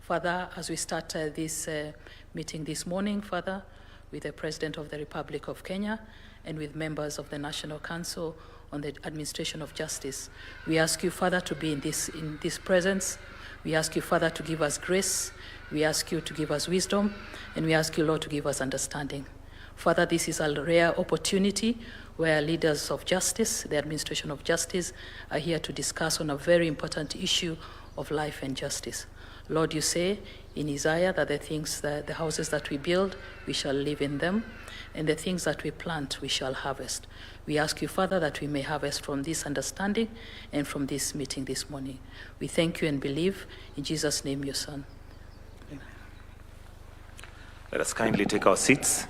Father, as we start this meeting this morning, Father, with the President of the Republic of Kenya and with members of the National Council on the Administration of Justice, we ask you, Father, to be in this presence. We ask you, Father, to give us grace. We ask you to give us wisdom, and we ask you, Lord, to give us understanding. Father, this is a rare opportunity where leaders of justice, the administration of justice, are here to discuss on a very important issue of life and justice. Lord, you say in Isaiah that the houses that we build, we shall live in them, and the things that we plant, we shall harvest. We ask you, Father, that we may harvest from this understanding and from this meeting this morning. We thank you and believe in Jesus' name, your Son. Amen. Let us kindly take our seats.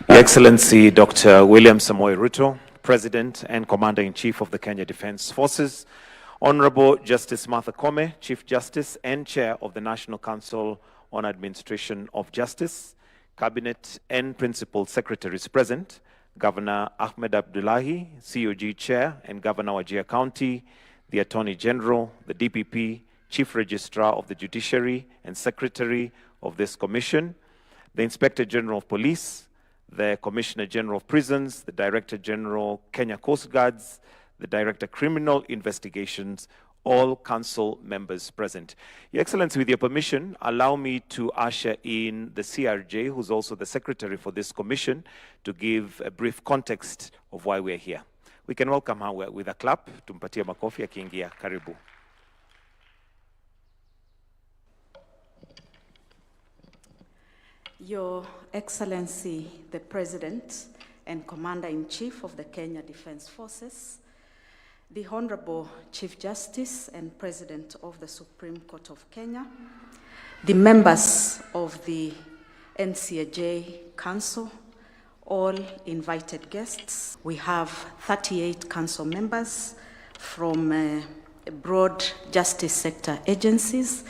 Your Excellency Dr. William Samoei Ruto, President and Commander-in-Chief of the Kenya Defence Forces, Honorable Justice Martha Koome, Chief Justice and Chair of the National Council on Administration of Justice, Cabinet and Principal Secretaries present, Governor Ahmed Abdullahi, COG Chair and Governor Wajir County, the Attorney General, the DPP, Chief Registrar of the Judiciary and Secretary of this Commission, the Inspector General of Police, the Commissioner General of Prisons, the Director General, Kenya Coast Guards, the Director Criminal Investigations, all council members present. Your Excellency, with your permission, allow me to usher in the CRJ, who's also the Secretary for this commission, to give a brief context of why we're here. We can welcome her with a clap. Tumpatie makofi akiingia. Karibu. Your Excellency, the President and Commander-in-Chief of the Kenya Defence Forces, the Honorable Chief Justice and President of the Supreme Court of Kenya, the members of the NCAJ Council, all invited guests. We have 38 council members from broad justice sector agencies.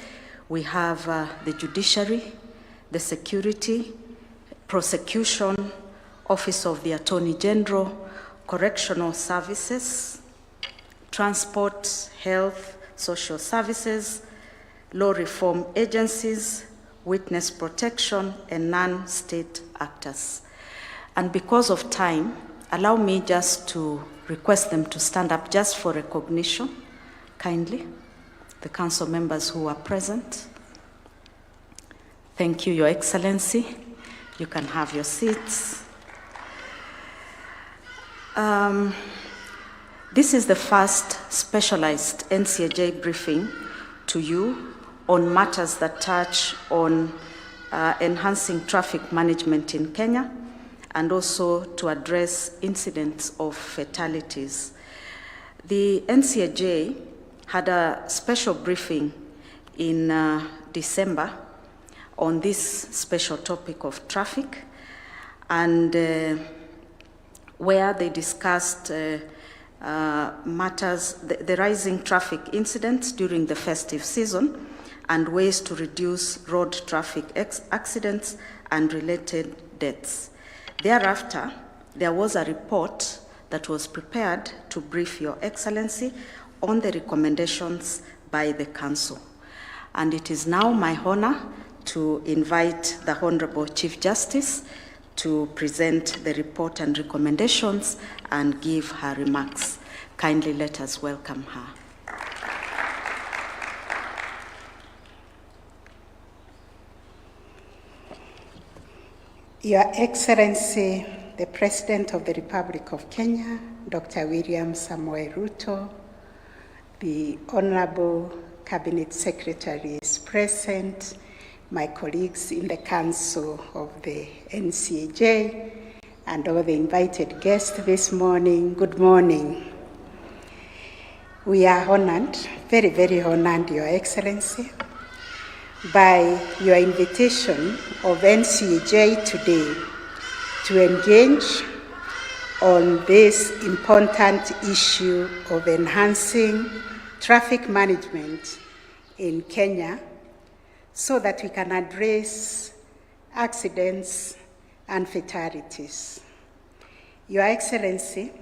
We have the judiciary, the security, prosecution, Office of the Attorney General, correctional services, transport, health, social services, law reform agencies, witness protection, and non-state actors. And because of time, allow me just to request them to stand up just for recognition, kindly, the council members who are present. Thank you, Your Excellency. You can have your seats. This is the first specialized NCAJ briefing to you on matters that touch on enhancing traffic management in Kenya and also to address incidents of fatalities. The NCAJ had a special briefing in December on this special topic of traffic, and where they discussed matters, the rising traffic incidents during the festive season and ways to reduce road traffic accidents and related deaths. Thereafter, there was a report that was prepared to brief Your Excellency on the recommendations by the Council. And it is now my honor to invite the Honorable Chief Justice to present the report and recommendations and give her remarks. Kindly let us welcome her. Your Excellency, the President of the Republic of Kenya, Dr. William Samoei Ruto, the Honorable Cabinet Secretaries present, my colleagues in the Council of the NCAJ, and all the invited guests this morning, good morning. We are honored, very, very honored, Your Excellency, by your invitation of NCAJ today to engage on this important issue of enhancing traffic management in Kenya so that we can address accidents and fatalities. Your Excellency,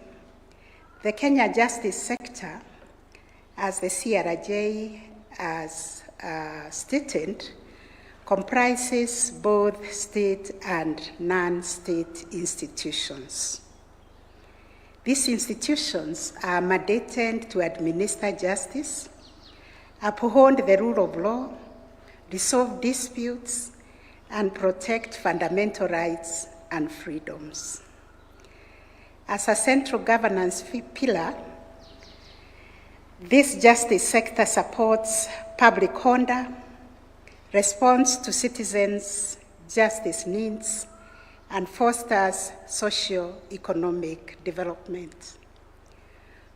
the Kenya justice sector, as the CRJ has stated, comprises both state and non-state institutions. These institutions are mandated to administer justice, uphold the rule of law, resolve disputes, and protect fundamental rights and freedoms. As a central governance pillar, this justice sector supports public order, responds to citizens' justice needs, and fosters socio-economic development.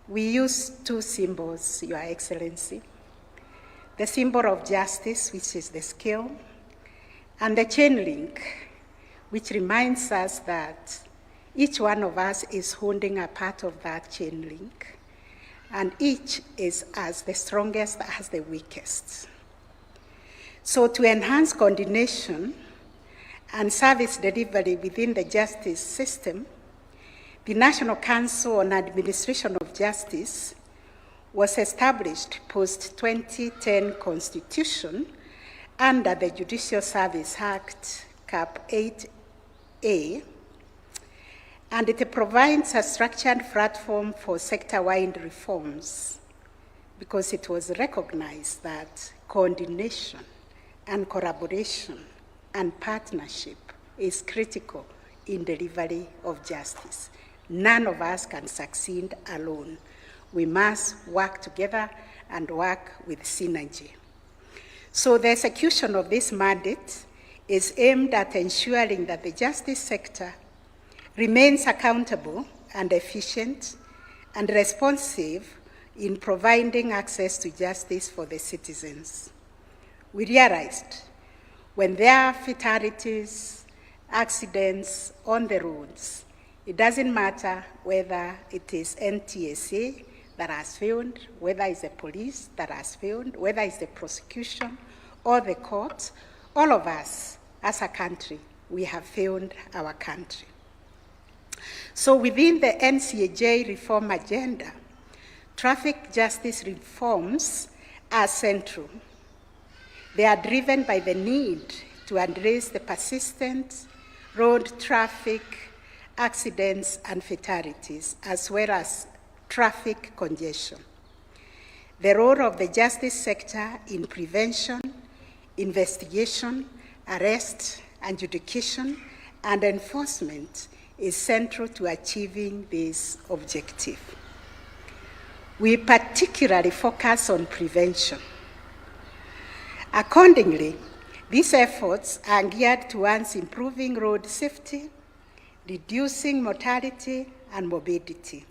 We use two symbols, Your Excellency. The symbol of justice, which is the scale, and the chain link, which reminds us that each one of us is holding a part of that chain link, and each is as the strongest as the weakest. So to enhance coordination and service delivery within the justice system, the National Council on Administration of Justice was established post-2010 Constitution under the Judicial Service Act, Cap 8A, and it provides a structured platform for sector-wide reforms because it was recognized that coordination and collaboration and partnership is critical in delivery of justice. None of us can succeed alone. We must work together and work with synergy. So the execution of this mandate is aimed at ensuring that the justice sector remains accountable and efficient and responsive in providing access to justice for the citizens. We realized when there are fatalities, accidents on the roads, it doesn't matter whether it is NTSA that has failed, whether it's the police that has failed, whether it's the prosecution or the court, all of us as a country, we have failed our country. So within the NCAJ reform agenda, traffic justice reforms are central. They are driven by the need to address the persistent road traffic accidents and fatalities, as well as traffic congestion. The role of the justice sector in prevention, investigation, arrest, adjudication, and enforcement is central to achieving this objective. We particularly focus on prevention. Accordingly, these efforts are geared towards improving road safety, reducing mortality and morbidity,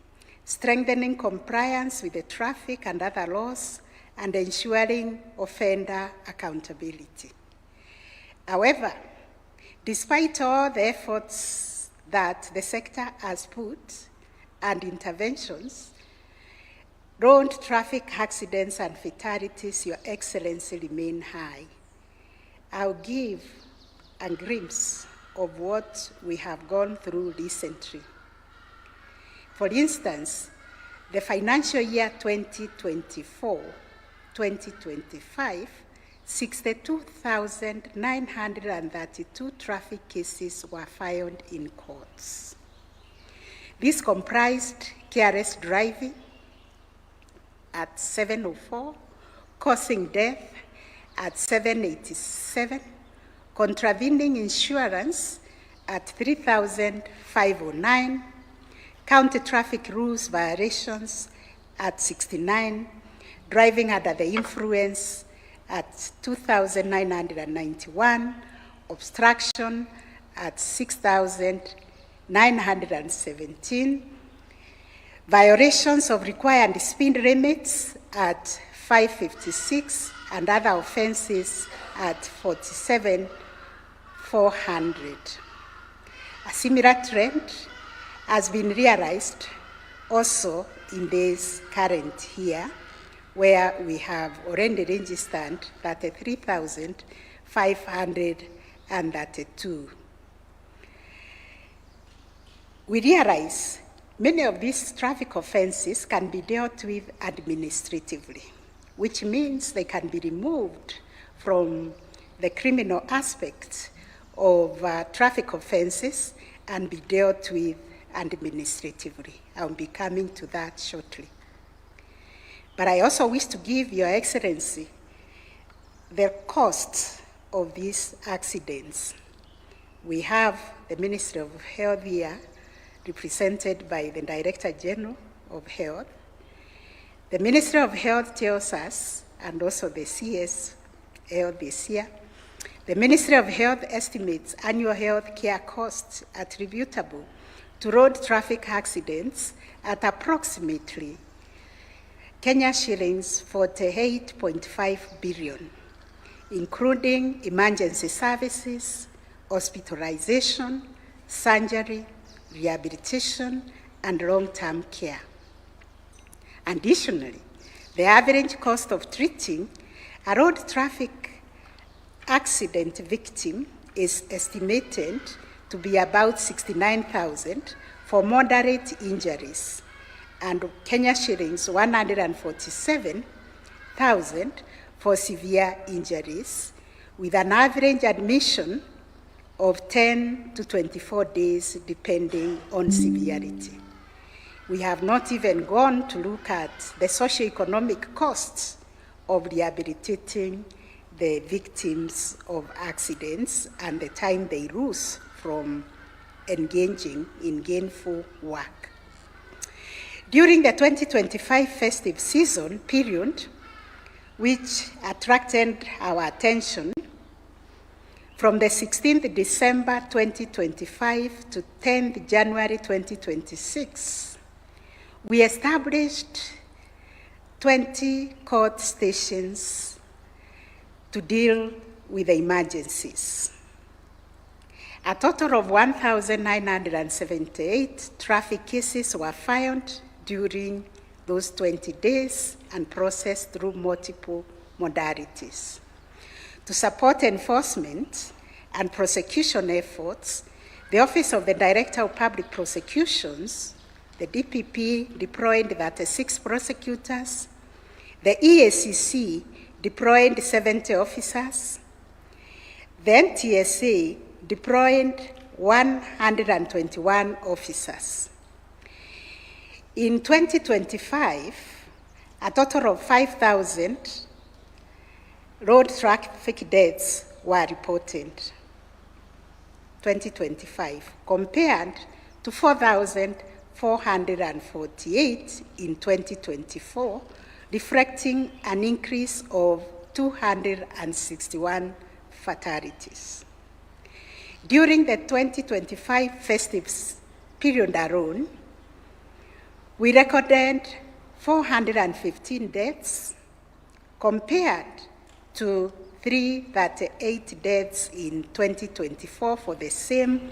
strengthening compliance with the traffic and other laws, and ensuring offender accountability. However, despite all the efforts that the sector has put and interventions, road traffic accidents and fatalities, Your Excellency, remain high. I'll give a glimpse of what we have gone through recently. For instance, the financial year 2024-2025, 62,932 traffic cases were filed in courts. This comprised careless driving at 704, causing death at 787, contravening insurance at 3,509, county traffic rules violations at 69, driving under the influence at 2,991, obstruction at 6,917, violations of required speed limits at 556, and other offenses at 47,400. A similar trend has been realized also in this current year, where we have already registered 33,532. We realize many of these traffic offenses can be dealt with administratively. which means they can be removed from the criminal aspect of traffic offenses and be dealt with administratively. I'll be coming to that shortly. But I also wish to give Your Excellency the costs of these accidents. We have the Ministry of Health here, represented by the Director General of Health. The Ministry of Health tells us, and also the CS Health this year, the Ministry of Health estimates annual health care costs attributable to road traffic accidents at approximately Kenya shillings 48.5 billion, including emergency services, hospitalization, surgery, rehabilitation, and long-term care. Additionally, the average cost of treating a road traffic accident victim is estimated to be about 69,000 for moderate injuries and Kenya shillings 147,000 for severe injuries, with an average admission of 10 to 24 days depending on severity. We have not even gone to look at the socio-economic costs of rehabilitating the victims of accidents and the time they lose from engaging in gainful work. During the 2025 festive season period, which attracted our attention, from the 16th December 2025 to 10th January 2026, we established 20 court stations to deal with the emergencies. A total of 1,978 traffic cases were filed during those 20 days and processed through multiple modalities. To support enforcement and prosecution efforts, the Office of the Director of Public Prosecutions, the DPP, deployed 36 prosecutors, the EACC deployed 70 officers, the NTSA deployed 121 officers. In 2025, a total of 5,000 road traffic deaths were reported, 2025, compared to 4,448 in 2024, reflecting an increase of 261 fatalities. During the 2025 festive period alone, we recorded 415 deaths compared to 338 deaths in 2024 for the same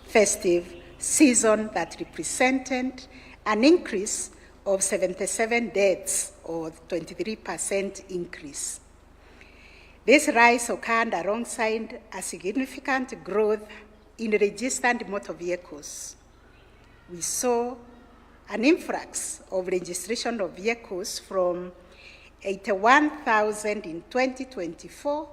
festive season, that represented an increase of 77 deaths, or 23% increase. This rise occurred alongside a significant growth in registered motor vehicles. We saw an influx of registration of vehicles from 81,000 in 2024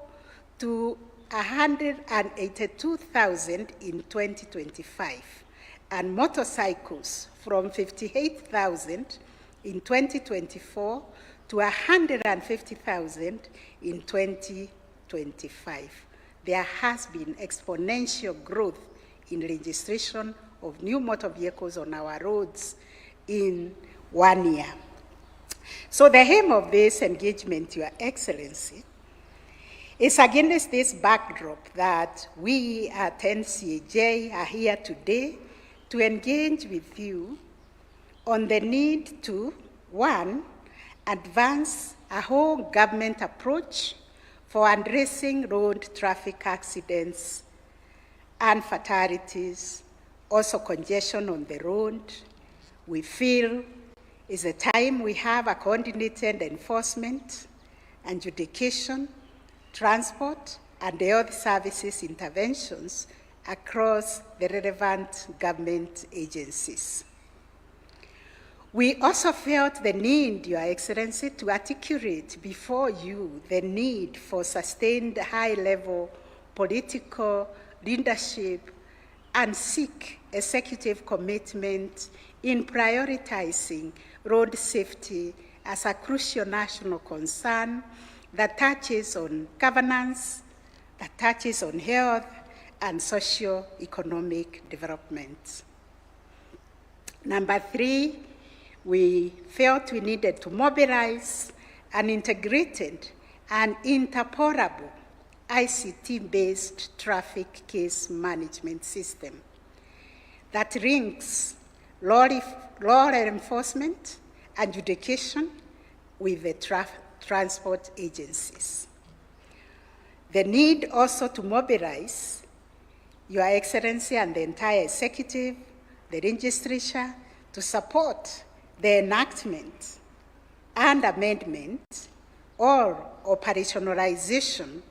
to 182,000 in 2025, and motorcycles from 58,000 in 2024 to 150,000 in 2025. There has been exponential growth in registration of new motor vehicles on our roads in 1 year. So the aim of this engagement, Your Excellency, is against this backdrop that we at NCAJ are here today to engage with you on the need to, one, advance a whole government approach for addressing road traffic accidents and fatalities, also congestion on the road. We feel it's a time we have a coordinated enforcement, adjudication, transport, and health services interventions across the relevant government agencies. We also felt the need, Your Excellency, to articulate before you the need for sustained high-level political leadership and seek executive commitment in prioritizing road safety as a crucial national concern that touches on governance, that touches on health and socio-economic development. Number 3, we felt we needed to mobilize an integrated and interportable ICT-based traffic case management system that links law enforcement, adjudication with the transport agencies. The need also to mobilize Your Excellency and the entire executive, the legislature, to support the enactment and amendment or operationalization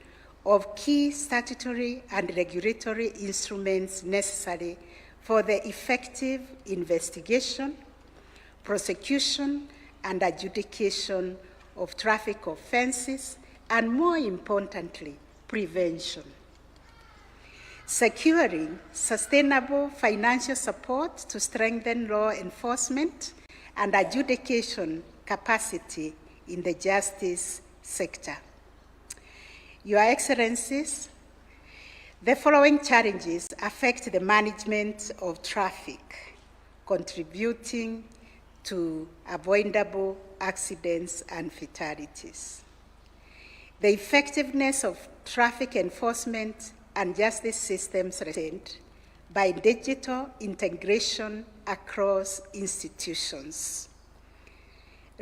of key statutory and regulatory instruments necessary for the effective investigation, prosecution, and adjudication of traffic offenses, and more importantly, prevention. Securing sustainable financial support to strengthen law enforcement and adjudication capacity in the justice sector. Your Excellencies, the following challenges affect the management of traffic, contributing to avoidable accidents and fatalities. The effectiveness of traffic enforcement and justice systems retained by digital integration across institutions,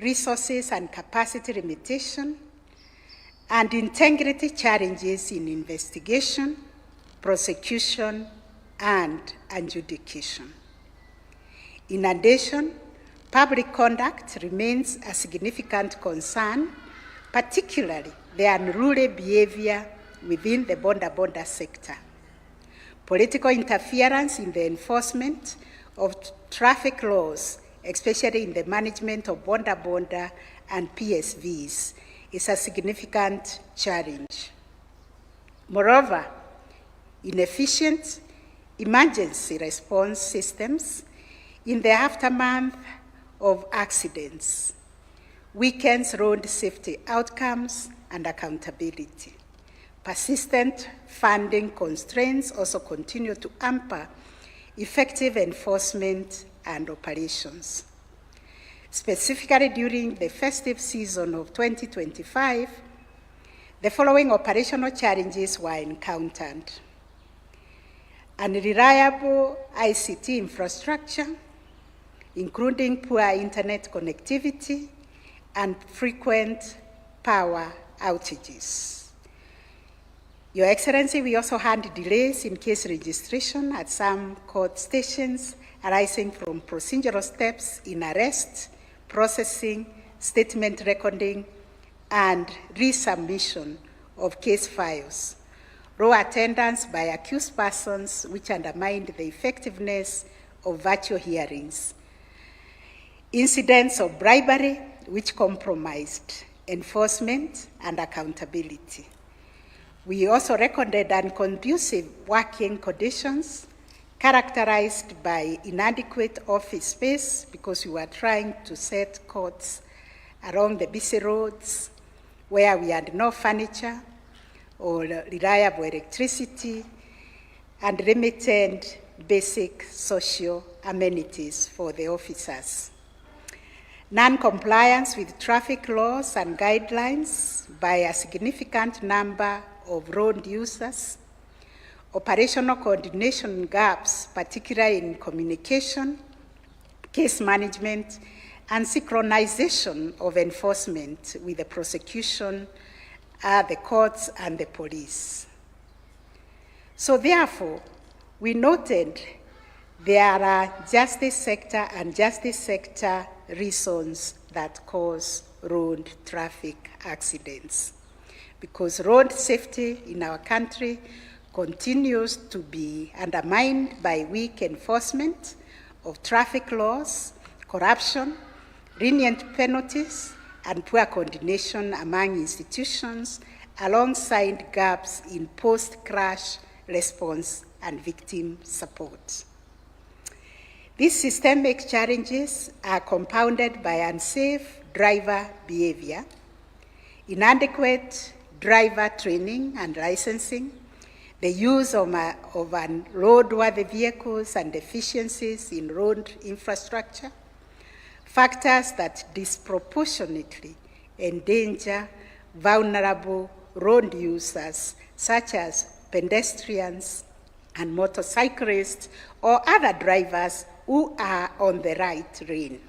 resources and capacity limitation, and integrity challenges in investigation, prosecution, and adjudication. In addition, public conduct remains a significant concern, particularly the unruly behavior within the border sector. Political interference in the enforcement of traffic laws, especially in the management of border and PSVs, is a significant challenge. Moreover, inefficient emergency response systems in the aftermath of accidents weakens road safety outcomes and accountability. Persistent funding constraints also continue to hamper effective enforcement and operations. Specifically during the festive season of 2025, the following operational challenges were encountered: unreliable ICT infrastructure, including poor internet connectivity and frequent power outages. Your Excellency, we also had delays in case registration at some court stations arising from procedural steps in arrest, processing, statement recording, and resubmission of case files, raw attendance by accused persons which undermined the effectiveness of virtual hearings, incidents of bribery which compromised enforcement and accountability. We also recorded unconducive working conditions characterized by inadequate office space because we were trying to set courts along the busy roads where we had no furniture or reliable electricity and limited basic social amenities for the officers. Non-compliance with traffic laws and guidelines by a significant number of road users, operational coordination gaps, particularly in communication, case management, and synchronization of enforcement with the prosecution, the courts, and the police. So therefore, we noted there are justice sector and justice sector reasons that cause road traffic accidents, because road safety in our country continues to be undermined by weak enforcement of traffic laws, corruption, lenient penalties, and poor coordination among institutions, alongside gaps in post-crash response and victim support. These systemic challenges are compounded by unsafe driver behavior, inadequate driver training and licensing, the use of unroadworthy vehicles and deficiencies in road infrastructure, factors that disproportionately endanger vulnerable road users such as pedestrians and motorcyclists or other drivers who are on the right lane.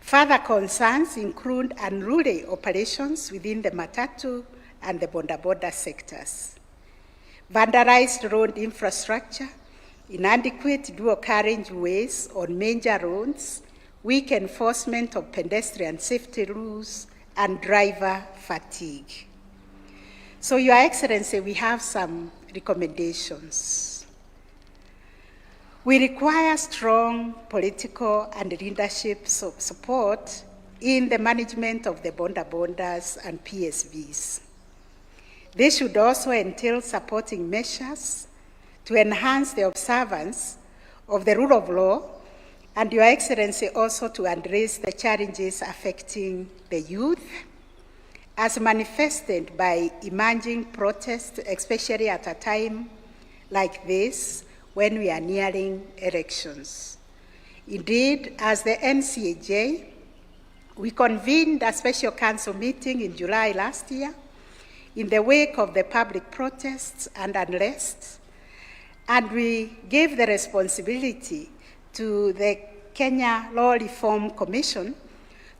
Further concerns include unruly operations within the matatu and the boda sectors, vandalized road infrastructure, inadequate dual carriageways on major roads, weak enforcement of pedestrian safety rules, and driver fatigue. So, Your Excellency, we have some recommendations. We require strong political and leadership support in the management of the bondas and PSVs. This should also entail supporting measures to enhance the observance of the rule of law, and Your Excellency, also to address the challenges affecting the youth as manifested by emerging protests, especially at a time like this when we are nearing elections. Indeed, as the NCAJ, we convened a special council meeting in July last year in the wake of the public protests and unrest, and we gave the responsibility to the Kenya Law Reform Commission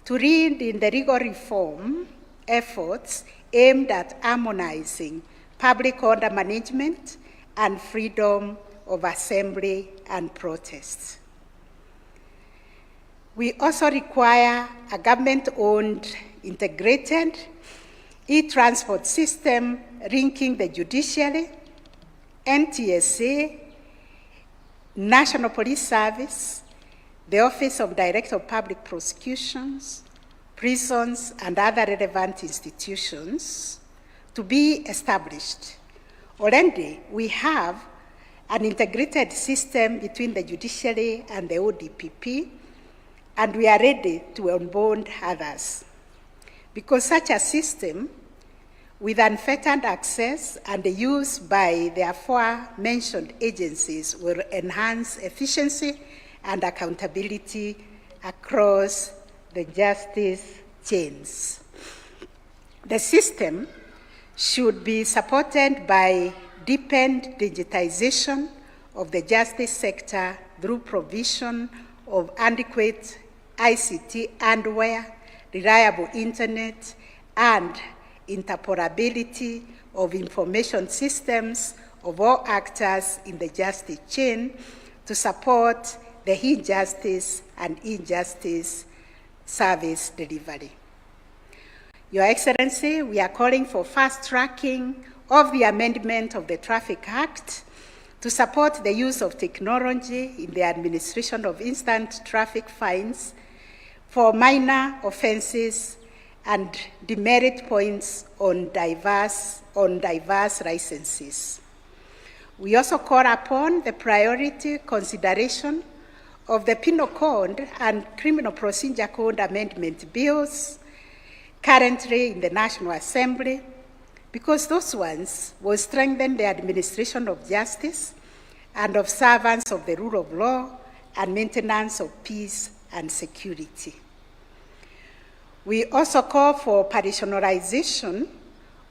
to lead in the legal reform efforts aimed at harmonizing public order management and freedom of assembly and protest. We also require a government-owned, integrated e-transport system linking the judiciary, NTSA, National Police Service, the Office of Director of Public Prosecutions, prisons, and other relevant institutions to be established. Already, we have an integrated system between the judiciary and the ODPP, and we are ready to onboard others. Because such a system, with unfettered access and the use by the aforementioned agencies, will enhance efficiency and accountability across the justice chains. The system should be supported by deepened digitization of the justice sector through provision of adequate ICT hardware, reliable internet, and interoperability of information systems of all actors in the justice chain to support the e-justice and e-justice service delivery. Your Excellency, we are calling for fast tracking of the amendment of the Traffic Act to support the use of technology in the administration of instant traffic fines for minor offenses and demerit points on diverse licenses. We also call upon the priority consideration of the Penal Code and Criminal Procedure Code amendment bills currently in the National Assembly, because those ones will strengthen the administration of justice and observance of the rule of law and maintenance of peace and security. We also call for operationalization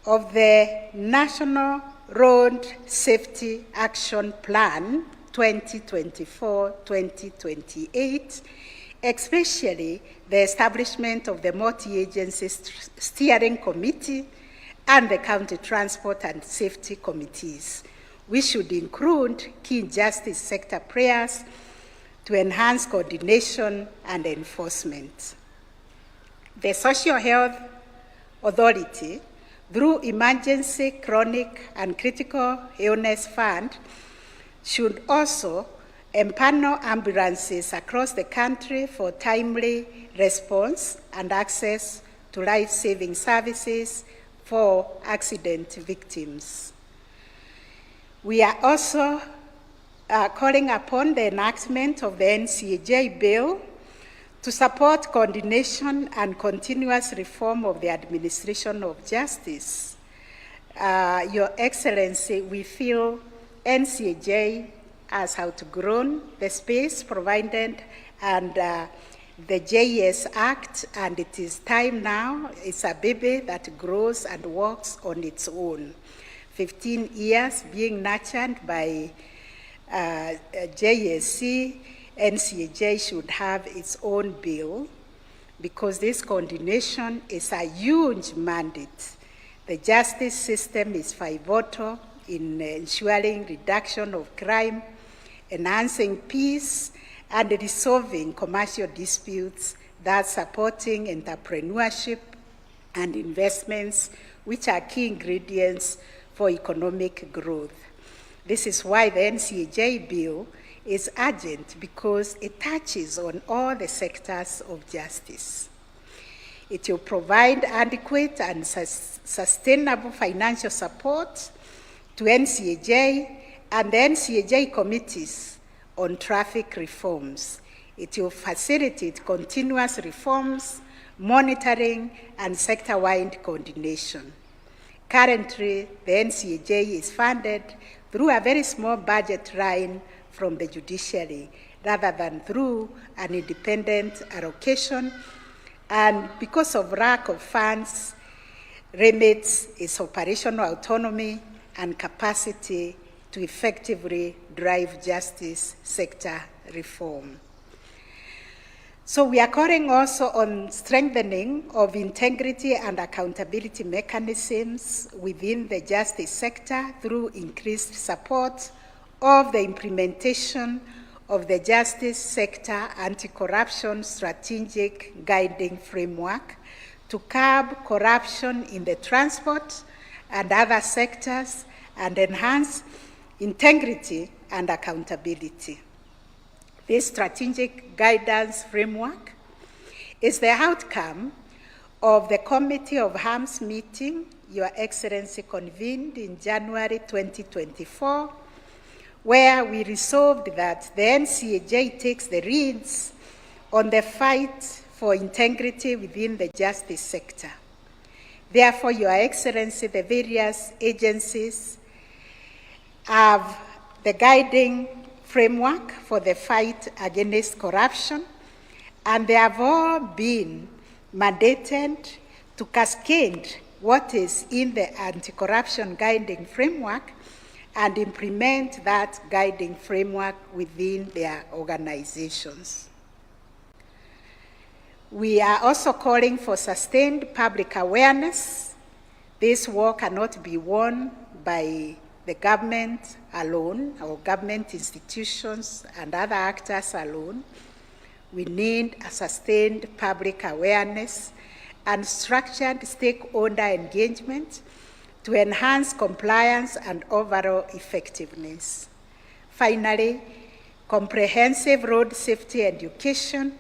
of the National Road Safety Action Plan 2024-2028, especially the establishment of the multi-agency steering committee and the county transport and safety committees. We should include key justice sector players to enhance coordination and enforcement. The Social Health Authority, through Emergency, Chronic, and Critical Illness Fund, should also empanel ambulances across the country for timely response and access to life-saving services for accident victims. We are also calling upon the enactment of the NCAJ bill to support coordination and continuous reform of the administration of justice. Your Excellency, we feel NCAJ has outgrown the space provided and the JS Act, and it is time now. It's a baby that grows and walks on its own. 15 years being nurtured by JSC, NCAJ should have its own bill because this coordination is a huge mandate. The justice system is pivotal in ensuring reduction of crime, enhancing peace, and resolving commercial disputes, thus supporting entrepreneurship and investments, which are key ingredients for economic growth. This is why the NCAJ bill is urgent, because it touches on all the sectors of justice. It will provide adequate and sustainable financial support to NCAJ and the NCAJ committees on traffic reforms. It will facilitate continuous reforms, monitoring, and sector-wide coordination. Currently, the NCAJ is funded through a very small budget line from the judiciary, rather than through an independent allocation, and because of lack of funds, limits its operational autonomy and capacity to effectively drive justice sector reform. So we are calling also on strengthening of integrity and accountability mechanisms within the justice sector through increased support of the implementation of the justice sector anti-corruption strategic guiding framework to curb corruption in the transport and other sectors and enhance integrity and accountability. This strategic guidance framework is the outcome of the Committee of Arms meeting Your Excellency convened in January 2024, where we resolved that the NCAJ takes the leads on the fight for integrity within the justice sector. Therefore, Your Excellency, the various agencies have the guiding framework for the fight against corruption, and they have all been mandated to cascade what is in the anti-corruption guiding framework and implement that guiding framework within their organizations. We are also calling for sustained public awareness. This work cannot be won by the government alone, or government institutions and other actors alone. We need a sustained public awareness and structured stakeholder engagement to enhance compliance and overall effectiveness. Finally, comprehensive road safety education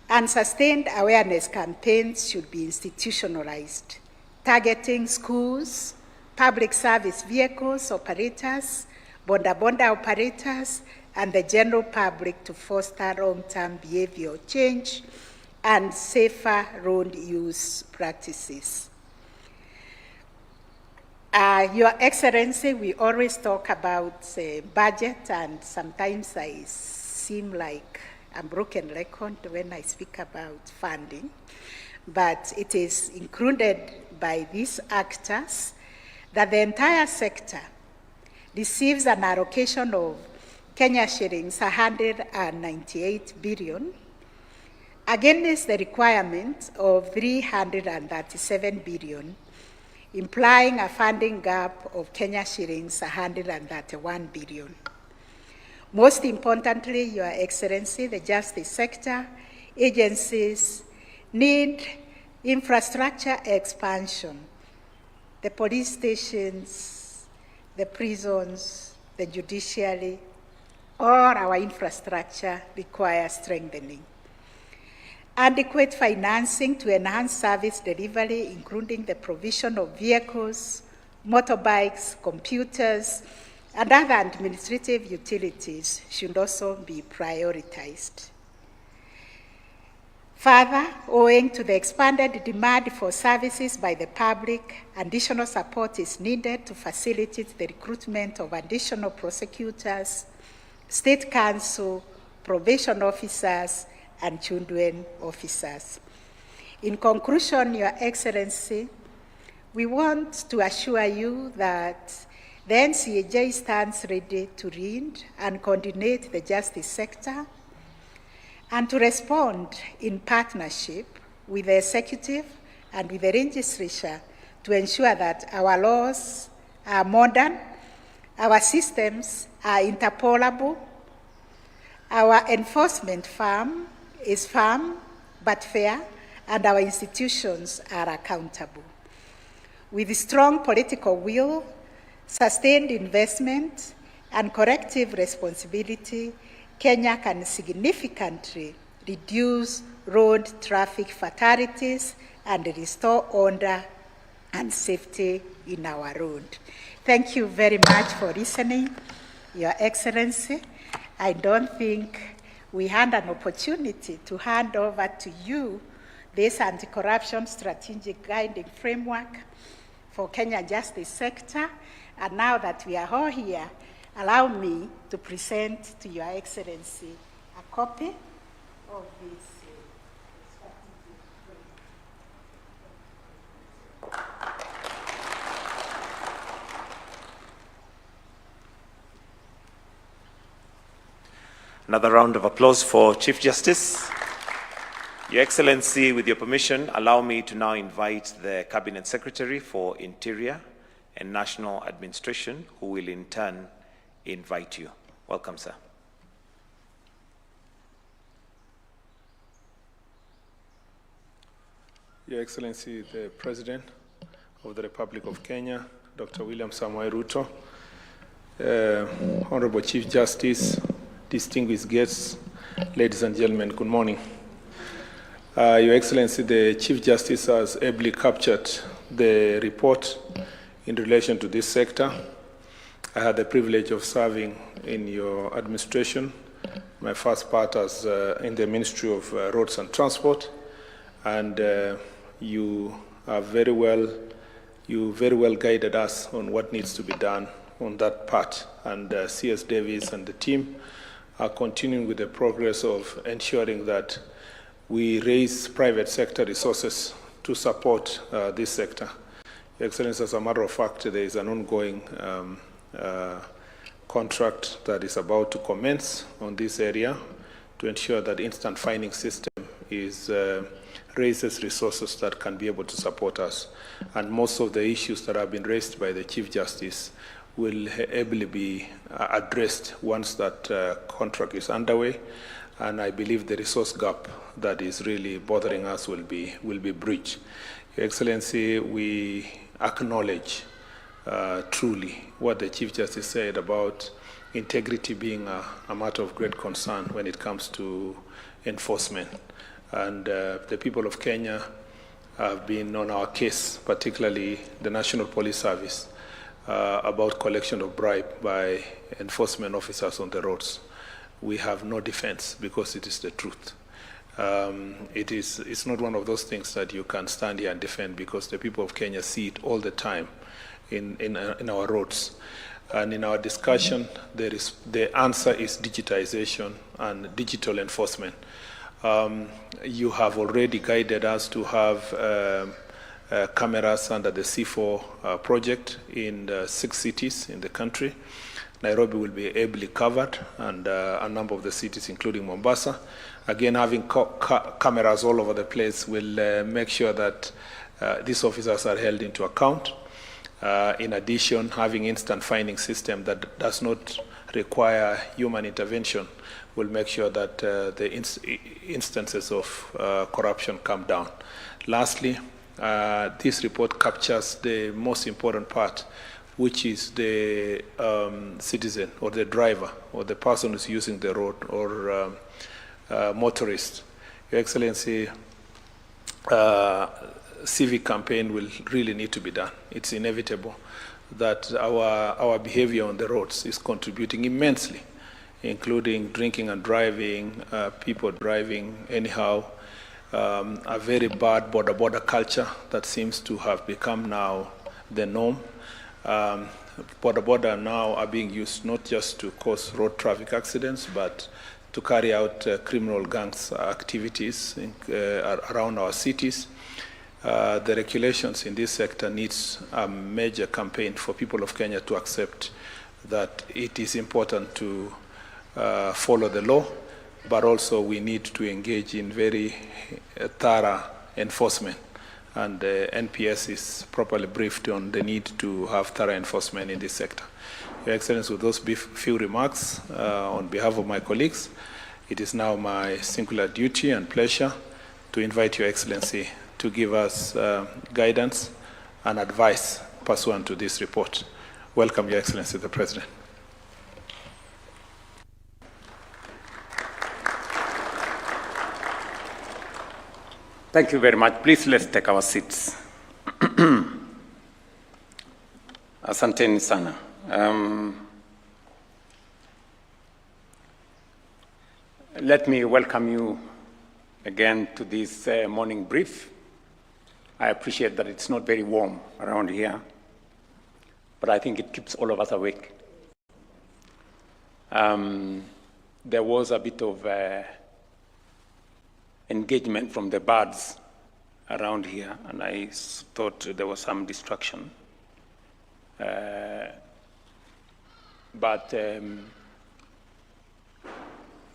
and sustained awareness campaigns should be institutionalized, targeting schools, public service vehicles operators, boda operators, and the general public to foster long-term behavioral change and safer road use practices. Your Excellency, we always talk about budget, and sometimes I seem like a broken record when I speak about funding, but it is included by these actors that the entire sector receives an allocation of Kenya shillings 198 billion against the requirement of 337 billion, implying a funding gap of Kenya shillings 131 billion. Most importantly, Your Excellency, the justice sector agencies need infrastructure expansion. The police stations, the prisons, the judiciary, or our infrastructure require strengthening. Adequate financing to enhance service delivery, including the provision of vehicles, motorbikes, computers, and other administrative utilities should also be prioritized. Further, owing to the expanded demand for services by the public, additional support is needed to facilitate the recruitment of additional prosecutors, state council, probation officers, and children officers. In conclusion, Your Excellency, we want to assure you that the NCAJ stands ready to lead and coordinate the justice sector and to respond in partnership with the executive and with the legislature to ensure that our laws are modern, our systems are interpolable, our enforcement is firm but fair, and our institutions are accountable. With strong political will, sustained investment, and collective responsibility, Kenya can significantly reduce road traffic fatalities and restore order and safety in our road. Thank you very much for listening, Your Excellency. I don't think we had an opportunity to hand over to you this anti-corruption strategic guiding framework for Kenya justice sector. And now that we are all here, allow me to present to Your Excellency a copy of this Another round of applause for Chief Justice. Your Excellency, with your permission, allow me to now invite the Cabinet Secretary for Interior and National Administration, who will in turn invite you. Welcome, sir. Your Excellency, the President of the Republic of Kenya, Dr. William Samoei Ruto, Honorable Chief Justice, distinguished guests, ladies and gentlemen, good morning. Your Excellency, the Chief Justice has ably captured the report in relation to this sector. I had the privilege of serving in your administration, my first part as in the Ministry of Roads and Transport, and you very well guided us on what needs to be done on that part. And CS Davis and the team are continuing with the progress of ensuring that we raise private sector resources to support this sector. Your Excellency, as a matter of fact, there is an ongoing contract that is about to commence on this area to ensure that instant fining system raises resources that can be able to support us. And most of the issues that have been raised by the Chief Justice will ably be addressed once that contract is underway. And I believe the resource gap that is really bothering us will be bridged. Your Excellency, we acknowledge truly what the Chief Justice said about integrity being a matter of great concern when it comes to enforcement. And the people of Kenya have been on our case, particularly the National Police Service, about collection of bribe by enforcement officers on the roads. We have no defense because it is the truth. It's not one of those things that you can stand here and defend because the people of Kenya see it all the time in our roads. And in our discussion, the answer is digitization and digital enforcement. You have already guided us to have cameras under the C4 project in 6 cities in the country. Nairobi will be ably covered, and a number of the cities, including Mombasa. Again, having cameras all over the place will make sure that these officers are held into account. In addition, having instant fining system that does not require human intervention will make sure that the instances of corruption come down. Lastly, this report captures the most important part which is the citizen or the driver or the person who's using the road or motorist. Your Excellency, civic campaign will really need to be done. It's inevitable that our behavior on the roads is contributing immensely, including drinking and driving, people driving anyhow, a very bad border culture that seems to have become now the norm. Border now are being used not just to cause road traffic accidents, but to carry out criminal gangs activities around our cities. The regulations in this sector needs a major campaign for people of Kenya to accept that it is important to follow the law, but also we need to engage in very thorough enforcement. And the NPS is properly briefed on the need to have thorough enforcement in this sector. Your Excellency, with those few remarks, on behalf of my colleagues, it is now my singular duty and pleasure to invite Your Excellency to give us guidance and advice pursuant to this report. Welcome, Your Excellency, the President. Thank you very much. Please, let's take our seats. Asanteni sana. Let me welcome you again to this morning brief. I appreciate that it's not very warm around here, but I think it keeps all of us awake. There was a bit of engagement from the birds around here, and I thought there was some distraction. But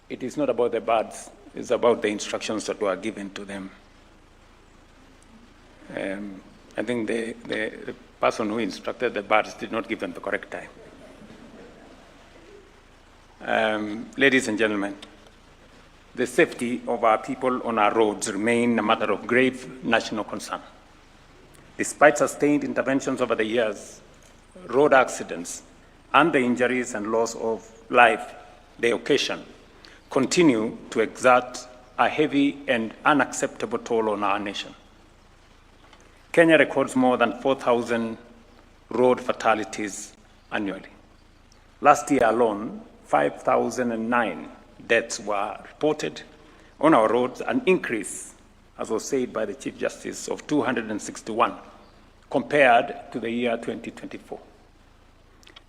it is not about the birds, it's about the instructions that were given to them. I think the person who instructed the birds did not give them the correct time. Ladies and gentlemen, the safety of our people on our roads remain a matter of grave national concern. Despite sustained interventions over the years, road accidents and the injuries and loss of life they occasion continue to exert a heavy and unacceptable toll on our nation. Kenya records more than 4,000 road fatalities annually. Last year alone, 5,009 deaths were reported on our roads, an increase, as was said by the Chief Justice, of 261 compared to the year 2024.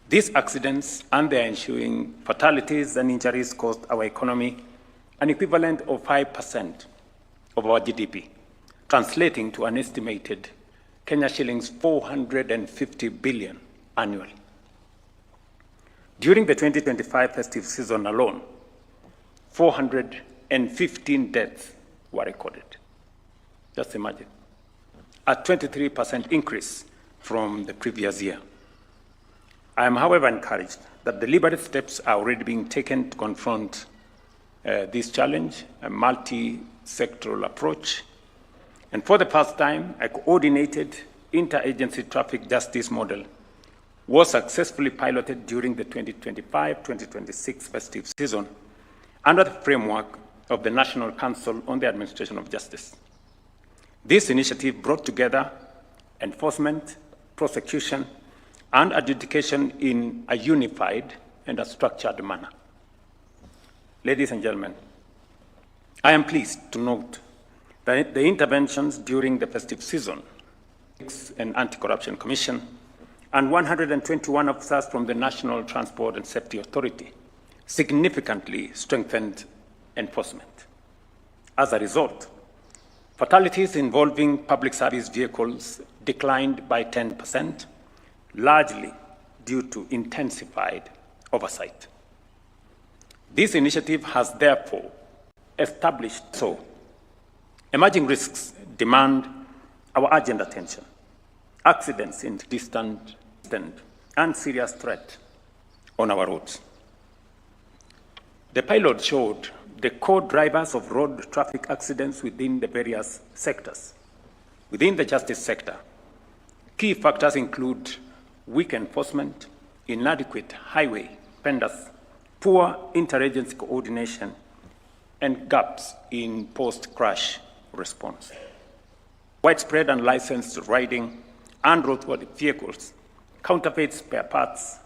These accidents and their ensuing fatalities and injuries cost our economy an equivalent of 5% of our GDP, translating to an estimated Kenya shillings 450 billion annually. During the 2025 festive season alone, 415 deaths were recorded. Just imagine. A 23% increase from the previous year. I am, however, encouraged that deliberate steps are already being taken to confront this challenge, a multi-sectoral approach. And for the first time, a coordinated interagency traffic justice model was successfully piloted during the 2025-2026 festive season under the framework of the National Council on the Administration of Justice. This initiative brought together enforcement, prosecution, and adjudication in a unified and a structured manner. Ladies and gentlemen, I am pleased to note that the interventions during the festive season, an Anti-Corruption Commission, and 121 officers from the National Transport and Safety Authority significantly strengthened enforcement. As a result, fatalities involving public service vehicles declined by 10%, largely due to intensified oversight. This initiative has therefore established emerging risks demand our urgent attention. Accidents in distant and serious threat on our roads. The pilot showed the core drivers of road traffic accidents within the various sectors. Within the justice sector, key factors include weak enforcement, inadequate highway fenders, poor interagency coordination, and gaps in post-crash response. Widespread unlicensed riding, unroadworthy vehicles, counterfeit spare parts,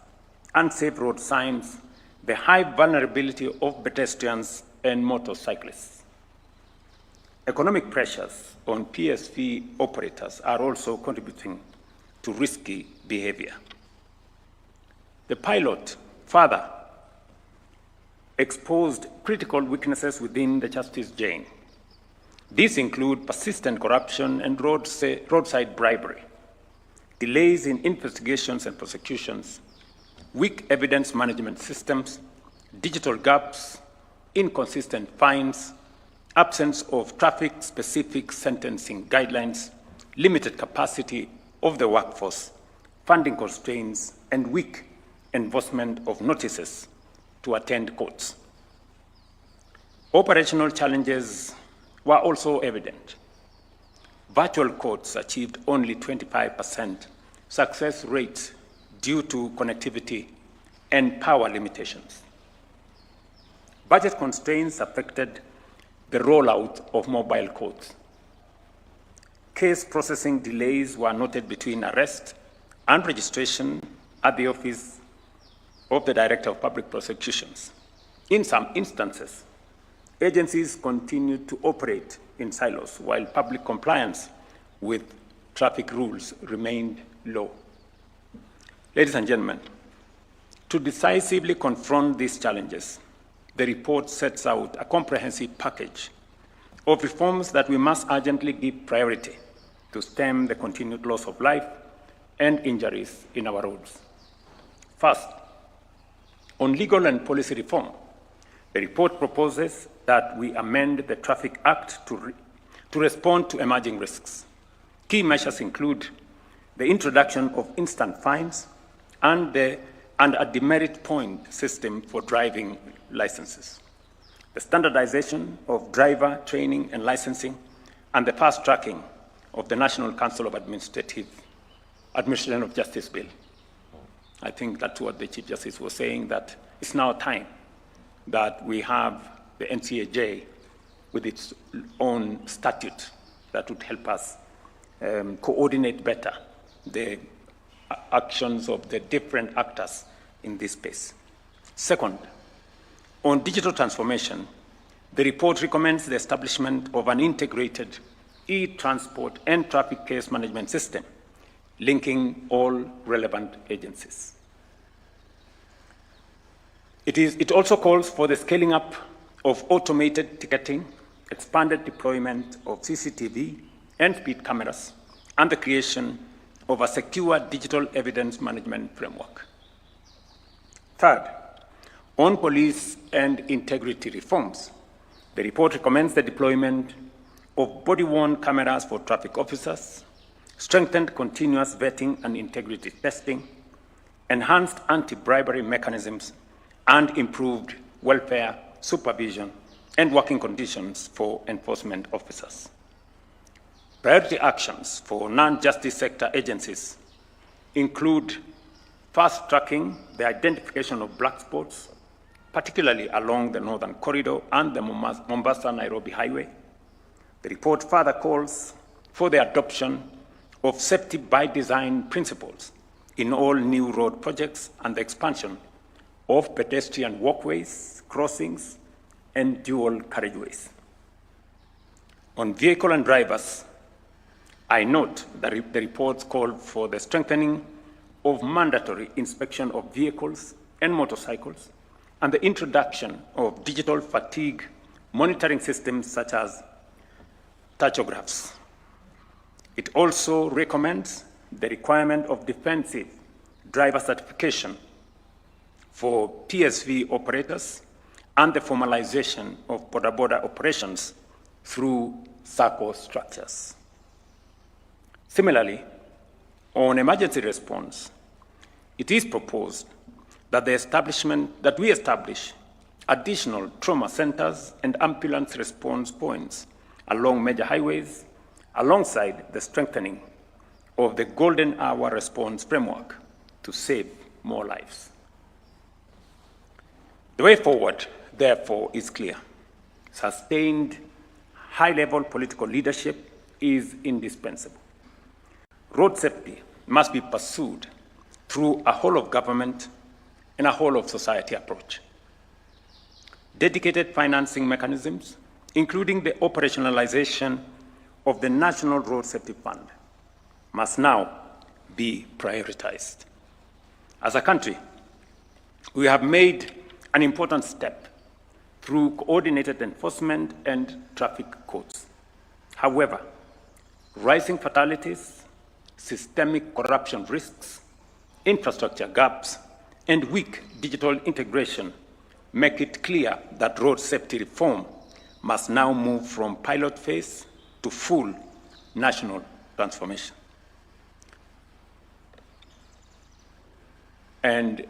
unsafe road signs, the high vulnerability of pedestrians and motorcyclists. Economic pressures on PSV operators are also contributing to risky behavior. The pilot further exposed critical weaknesses within the justice chain. These include persistent corruption and roadside bribery, delays in investigations and prosecutions, weak evidence management systems, digital gaps, inconsistent fines, absence of traffic-specific sentencing guidelines, limited capacity of the workforce, funding constraints, and weak enforcement of notices to attend courts. Operational challenges were also evident. Virtual courts achieved only 25% success rates due to connectivity and power limitations. Budget constraints affected the rollout of mobile courts. Case processing delays were noted between arrest and registration at the Office of the Director of Public Prosecutions. In some instances, agencies continued to operate in silos while public compliance with traffic rules remained low. Ladies and gentlemen, to decisively confront these challenges, the report sets out a comprehensive package of reforms that we must urgently give priority to stem the continued loss of life and injuries in our roads. First, on legal and policy reform, the report proposes that we amend the Traffic Act to respond to emerging risks. Key measures include the introduction of instant fines and a demerit point system for driving licenses, the standardization of driver training and licensing, and the fast tracking of the National Council of Administration of Justice Bill. I think that's what the Chief Justice was saying, that it's now time that we have the NCAJ with its own statute that would help us coordinate better the actions of the different actors in this space. Second, on digital transformation, the report recommends the establishment of an integrated e-transport and traffic case management system, linking all relevant agencies. It also calls for the scaling up of automated ticketing, expanded deployment of CCTV and speed cameras, and the creation of a secure digital evidence management framework. Third, on police and integrity reforms, the report recommends the deployment of body-worn cameras for traffic officers, strengthened continuous vetting and integrity testing, enhanced anti-bribery mechanisms, and improved welfare, supervision, and working conditions for enforcement officers. Priority actions for non-justice sector agencies include fast-tracking the identification of black spots, particularly along the Northern Corridor and the Mombasa-Nairobi Highway. The report further calls for the adoption of safety by design principles in all new road projects and the expansion of pedestrian walkways, crossings, and dual carriageways. On vehicle and drivers, I note that the reports call for the strengthening of mandatory inspection of vehicles and motorcycles and the introduction of digital fatigue monitoring systems such as tachographs. It also recommends the requirement of defensive driver certification for PSV operators and the formalization of border-border operations through SACCO structures. Similarly, on emergency response, it is proposed that we establish additional trauma centers and ambulance response points along major highways, alongside the strengthening of the golden hour response framework to save more lives. The way forward, therefore, is clear. Sustained high-level political leadership is indispensable. Road safety must be pursued through a whole-of-government and a whole-of-society approach. Dedicated financing mechanisms, including the operationalization of the National Road Safety Fund, must now be prioritized. As a country, we have made an important step through coordinated enforcement and traffic codes. However, rising fatalities, systemic corruption risks, infrastructure gaps, and weak digital integration make it clear that road safety reform must now move from pilot phase to full national transformation. And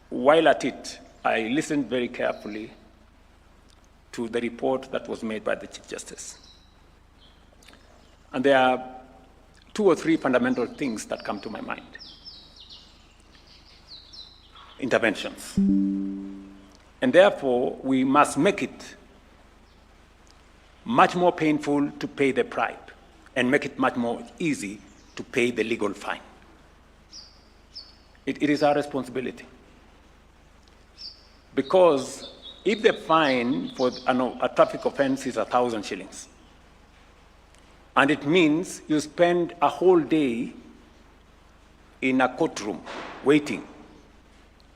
while at it, I listened very carefully to the report that was made by the Chief Justice. And there are 2 or 3 fundamental things that come to my mind. Interventions. And therefore, we must make it much more painful to pay the bribe and make it much more easy to pay the legal fine. It is our responsibility. Because if the fine for a traffic offense is 1,000 shillings, and it means you spend a whole day in a courtroom waiting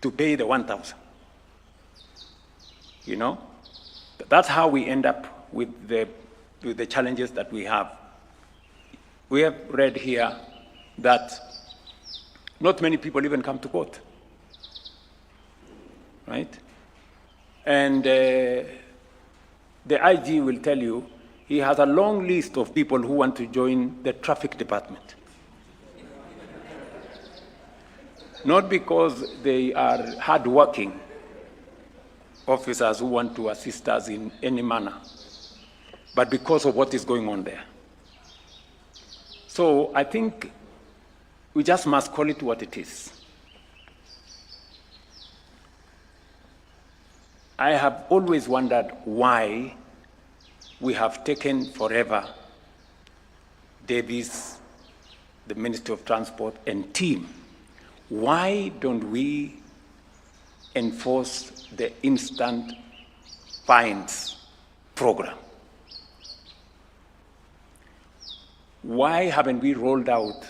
to pay the 1,000, you know, that's how we end up with the challenges that we have. We have read here that not many people even come to court, right? And the IG will tell you he has a long list of people who want to join the traffic department. Not because they are hardworking officers who want to assist us in any manner, but because of what is going on there. So I think we just must call it what it is. I have always wondered why we have taken forever Davis, the Ministry of Transport, and team. Why don't we enforce the instant fines program? Why haven't we rolled out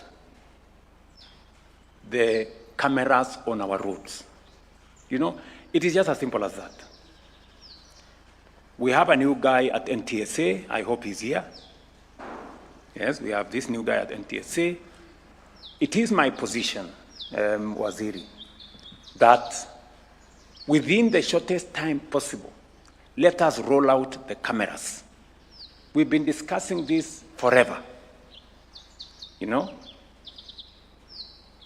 the cameras on our roads? You know, it is just as simple as that. We have a new guy at NTSA. I hope he's here. Yes, we have this new guy at NTSA. It is my position, Waziri, that within the shortest time possible, let us roll out the cameras. We've been discussing this forever. You know?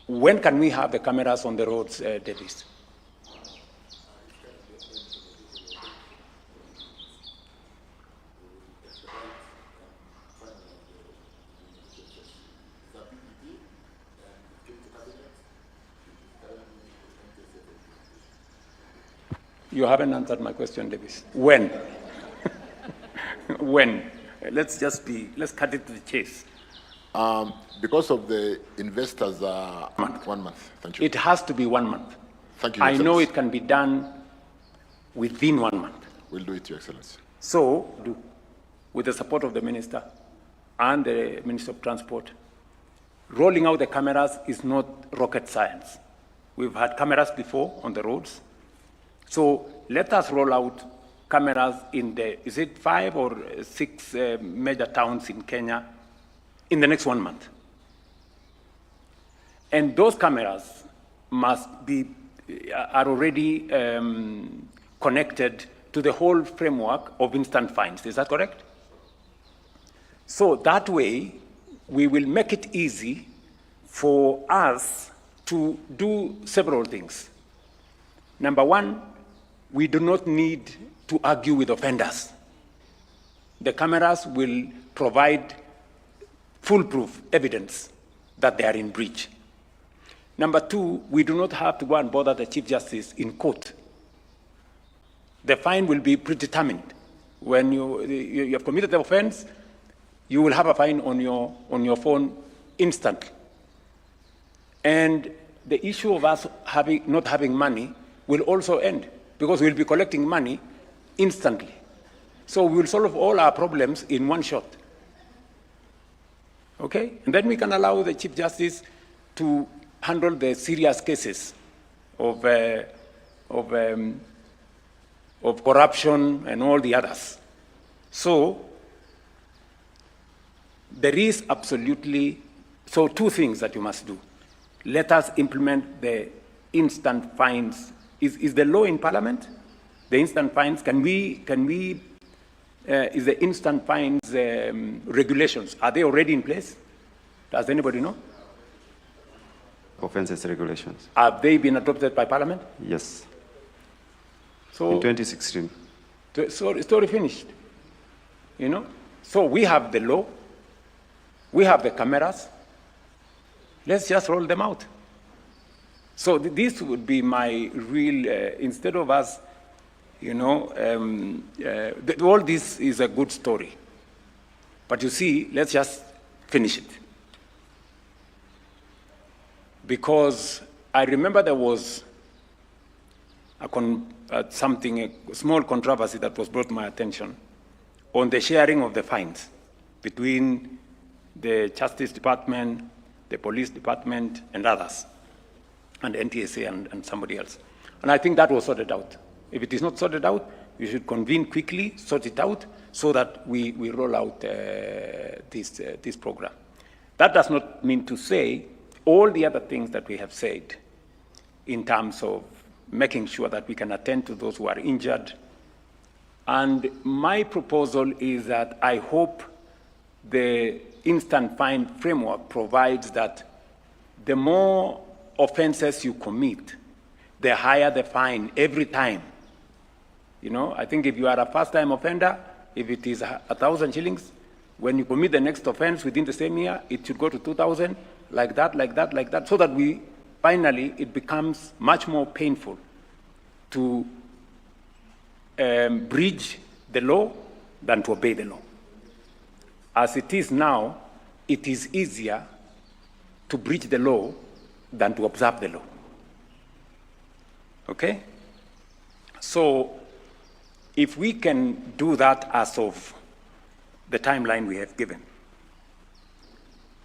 When can we have the cameras on the roads, Davis? You haven't answered my question, Davis. When? When? Let's cut it to the chase. Because of the investors, 1 month. Thank you. It has to be 1 month. Thank you, I Your know Excellency. it can be done within 1 month. We'll do it, Your Excellency. So, with the support of the Minister and the Minister of Transport, rolling out the cameras is not rocket science. We've had cameras before on the roads. So let us roll out cameras in is it 5 or 6 major towns in Kenya in the next 1 month. And those cameras are already connected to the whole framework of instant fines. Is that correct? So that way, we will make it easy for us to do several things. Number one, we do not need to argue with offenders. The cameras will provide foolproof evidence that they are in breach. Number two, we do not have to go and bother the Chief Justice in court. The fine will be predetermined. When you have committed the offense, you will have a fine on your phone instantly. And the issue of us not having money will also end, because we'll be collecting money instantly. So we will solve all our problems in one shot. Okay? And then we can allow the Chief Justice to handle the serious cases of corruption and all the others. So there is absolutely, so two things that you must do. Let us implement the instant fines. Is the law in Parliament? The instant fines, is the instant fines regulations, are they already in place? Does anybody know? Offences regulations. Have they been adopted by Parliament? Yes. So, in 2016. So story finished. You know? So we have the law, we have the cameras, let's just roll them out. So this would be my real, instead of us, you know, all this is a good story. But you see, let's just finish it. Because I remember there was a small controversy that was brought to my attention on the sharing of the fines between the Justice Department, the Police Department, and others, and NTSA and somebody else. And I think that was sorted out. If it is not sorted out, we should convene quickly, sort it out, so that we roll out this program. That does not mean to say all the other things that we have said in terms of making sure that we can attend to those who are injured. And my proposal is that I hope the instant fine framework provides that the more offenses you commit, the higher the fine every time. You know, I think if you are a first-time offender, if it is 1,000 shillings, when you commit the next offense within the same year, it should go to 2,000, like that, so that finally, it becomes much more painful to breach the law than to obey the law. As it is now, it is easier to breach the law than to observe the law. Okay? So, if we can do that as of the timeline we have given,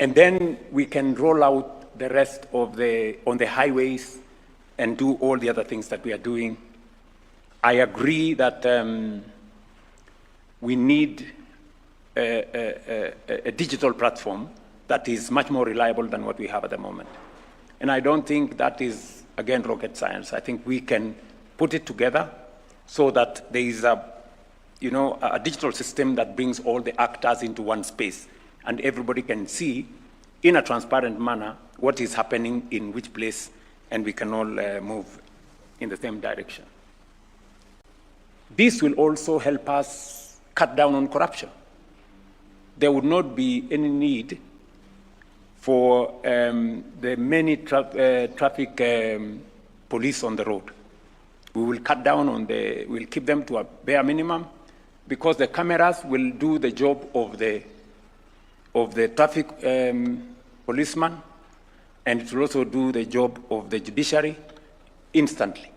and then we can roll out the rest of on the highways and do all the other things that we are doing. I agree that we need a digital platform that is much more reliable than what we have at the moment. And I don't think that is, again, rocket science. I think we can put it together so that there is a digital system that brings all the actors into one space, and everybody can see in a transparent manner what is happening in which place, and we can all move in the same direction. This will also help us cut down on corruption. There would not be any need for the many traffic police on the road. We will cut down on we'll keep them to a bare minimum, because the cameras will do the job of the traffic policeman, and it will also do the job of the judiciary instantly.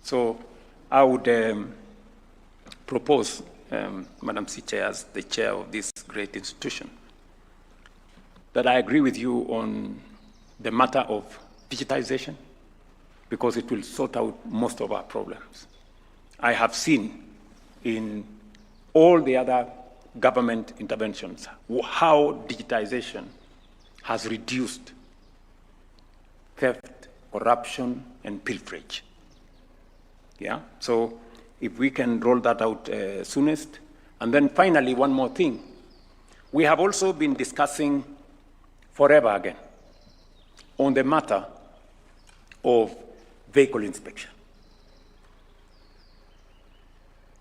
So I would propose, Madam C. Chair, as the chair of this great institution, that I agree with you on the matter of digitization, because it will sort out most of our problems. I have seen in all the other government interventions how digitization has reduced theft, corruption, and pilferage. Yeah? So if we can roll that out soonest. And then finally, one more thing. We have also been discussing forever again on the matter of vehicle inspection.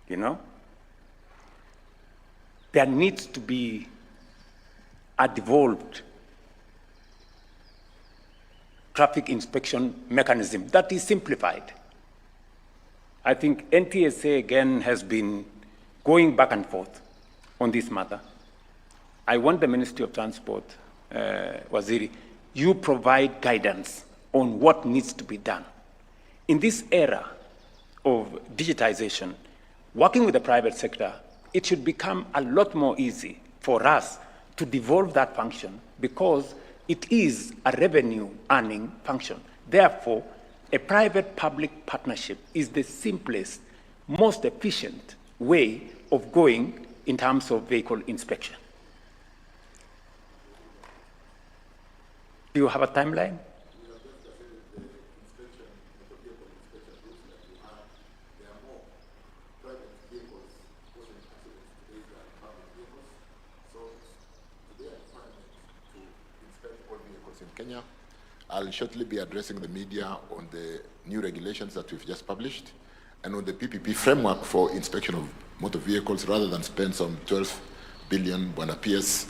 You know? There needs to be a devolved traffic inspection mechanism that is simplified. I think NTSA again has been going back and forth on this matter. I want the Ministry of Transport, Waziri, you provide guidance on what needs to be done. In this era of digitization, working with the private sector, it should become a lot more easy for us to devolve that function because it is a revenue-earning function. Therefore, a private-public partnership is the simplest, most efficient way of going in terms of vehicle inspection. Do you have a timeline? In Kenya, I'll shortly be addressing the media on the new regulations that we've just published and on the PPP framework for inspection of motor vehicles rather than spend some 12 billion, Bwana PS.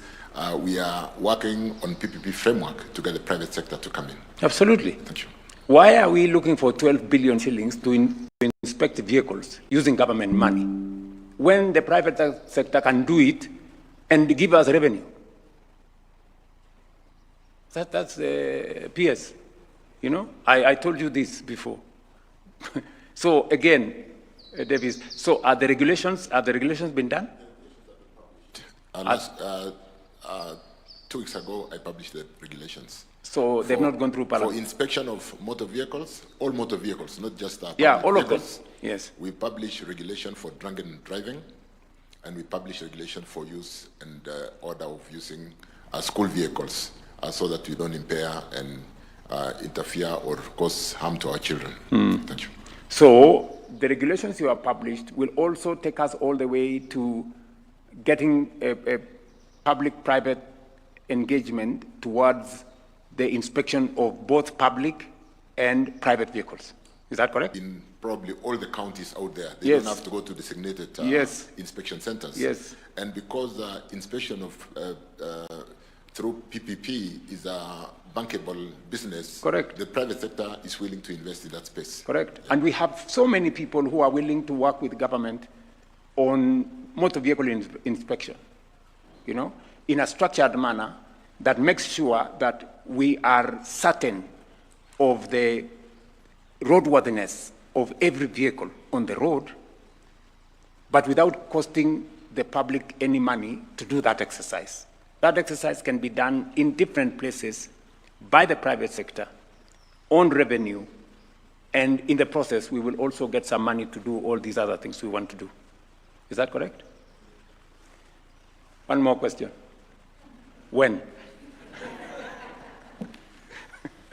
We are working on PPP framework to get the private sector to come in. Absolutely. Thank you. Why are we looking for 12 billion shillings to inspect vehicles using government money when the private sector can do it and give us revenue? That's PS. You know, I told you this before. So again, Davis, so are the regulations been done? 2 weeks ago, I published the regulations. So they've not gone through Parliament? For inspection of motor vehicles, all motor vehicles, not just all vehicles. of them. Yes. We publish regulation for drunken driving, and we publish regulation for use and order of using school vehicles so that we don't impair and interfere or cause harm to our children. Thank you. So the regulations you have published will also take us all the way to getting a public-private engagement towards the inspection of both public and private vehicles. Is that correct? In probably all the counties out there, they Yes. don't have to go to designated Yes. inspection centers. Yes. And because inspection of through PPP is a bankable business, Correct. the private sector is willing to invest in that space. Correct. And we have so many people who are willing to work with government on motor vehicle inspection, you know, in a structured manner that makes sure that we are certain of the roadworthiness of every vehicle on the road, but without costing the public any money to do that exercise. That exercise can be done in different places by the private sector on revenue, and in the process, we will also get some money to do all these other things we want to do. Is that correct? One more question. When?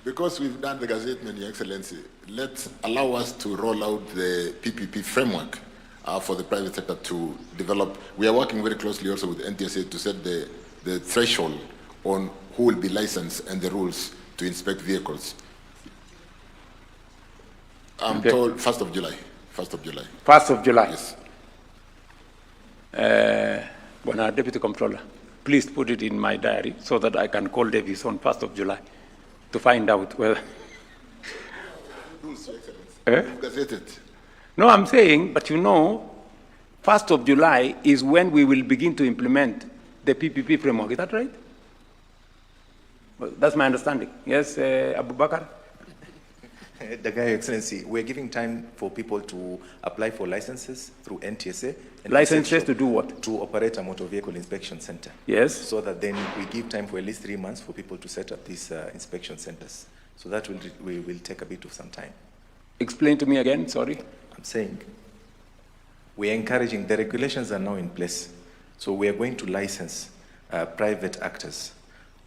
Because we've done the gazettement, Your Excellency, let's allow us to roll out the PPP framework for the private sector to develop. We are working very closely also with NTSA to set the threshold on who will be licensed and the rules to inspect vehicles. I'm told 1st of July. 1st of July. 1st of July. Yes. Bwana Deputy Comptroller, please put it in my diary so that I can call Davis on 1st of July to find out whether. Rules, Your Excellency. Gazetted. No, I'm saying, but you know, 1st of July is when we will begin to implement the PPP framework. Is that right? Well, that's my understanding. Yes, Abu Bakar? Your Excellency, we're giving time for people to apply for licenses through NTSA. And Licenses to do what? To operate a motor vehicle inspection center. Yes. So that then we give time for at least 3 months for people to set up these inspection centers. So that will take a bit of some time. Explain to me again, sorry. I'm saying we are encouraging, the regulations are now in place. So we are going to license private actors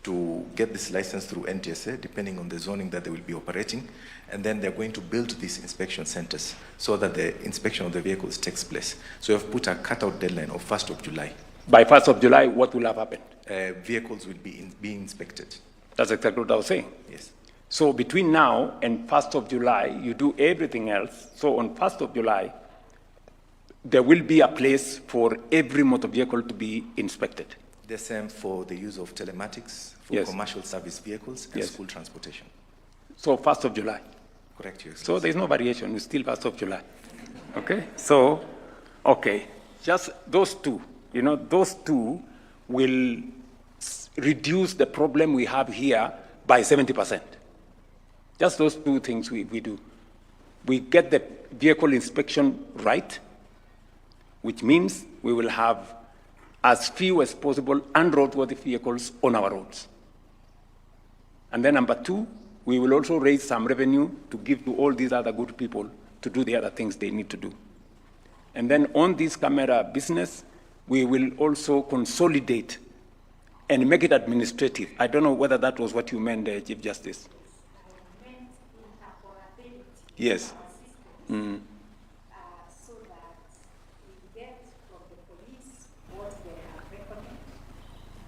to get this license through NTSA, depending on the zoning that they will be operating. And then they're going to build these inspection centers so that the inspection of the vehicles takes place. So we have put a cutout deadline of 1st of July. By 1st of July, what will have happened? Vehicles will be being inspected. That's exactly what I was saying. Yes. So between now and 1st of July, you do everything else. So on 1st of July, there will be a place for every motor vehicle to be inspected. The same for the use of telematics, for Yes. commercial service vehicles and Yes. school transportation. So 1st of July. Correct, Your Excellency. So there's no variation, it's still 1st of July. Okay? So, okay, just those two, those two will reduce the problem we have here by 70%. Just those two things we do. We get the vehicle inspection right, which means we will have as few as possible unroadworthy vehicles on our roads. And then number two, we will also raise some revenue to give to all these other good people to do the other things they need to do. And then on this camera business, we will also consolidate and make it administrative. I don't know whether that was what you meant, Chief Justice. Yes. Mm. So that we get from the police what they have reckoned,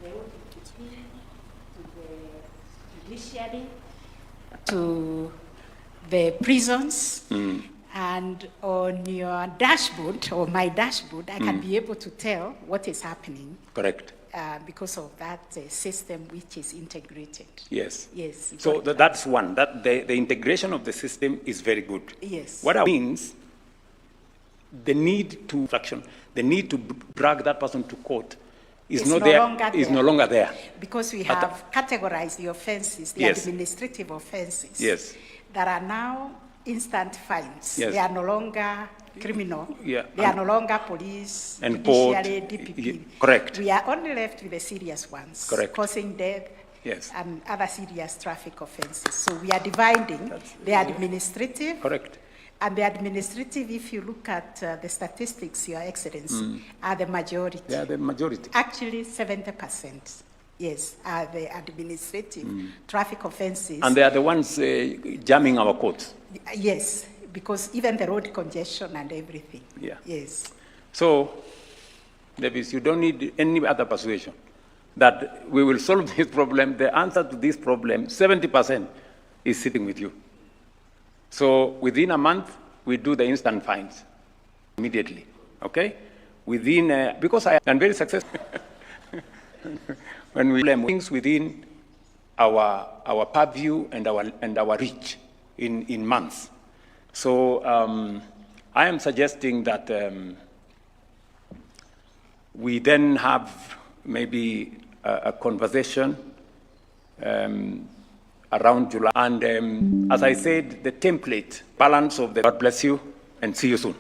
the ODPP, to the judiciary, to the prisons, and on your dashboard, or my dashboard, I can be able to tell what is happening. Correct. Because of that system which is integrated. Yes. Yes. So that's one. That the integration of the system is very good. Yes. What that means, the need to drag that person to court is no longer there. Because we have categorized the offenses, the Yes. administrative offenses. Yes. That are now instant fines. Yes. They are no longer criminal. Yeah. They are no longer police, And judiciary, court. DPP. Correct. We are only left with the serious ones. Correct. Causing death. Yes. And other serious traffic offenses. So we are dividing the administrative. Correct. And the administrative, if you look at the statistics, Your Excellency, are the majority. They are the majority. Actually, 70%, yes, are the administrative traffic offenses. And they are the ones jamming our courts. Yes, because even the road congestion and everything. Yeah. Yes. So, Davis, you don't need any other persuasion that we will solve this problem. The answer to this problem, 70%, is sitting with you. So within a month, we do the instant fines immediately, okay? Because I am very successful when we do things within our purview and our reach in months. So I am suggesting that we then have maybe a conversation around July. And as I said, the template, balance of the, God bless you, and see you soon.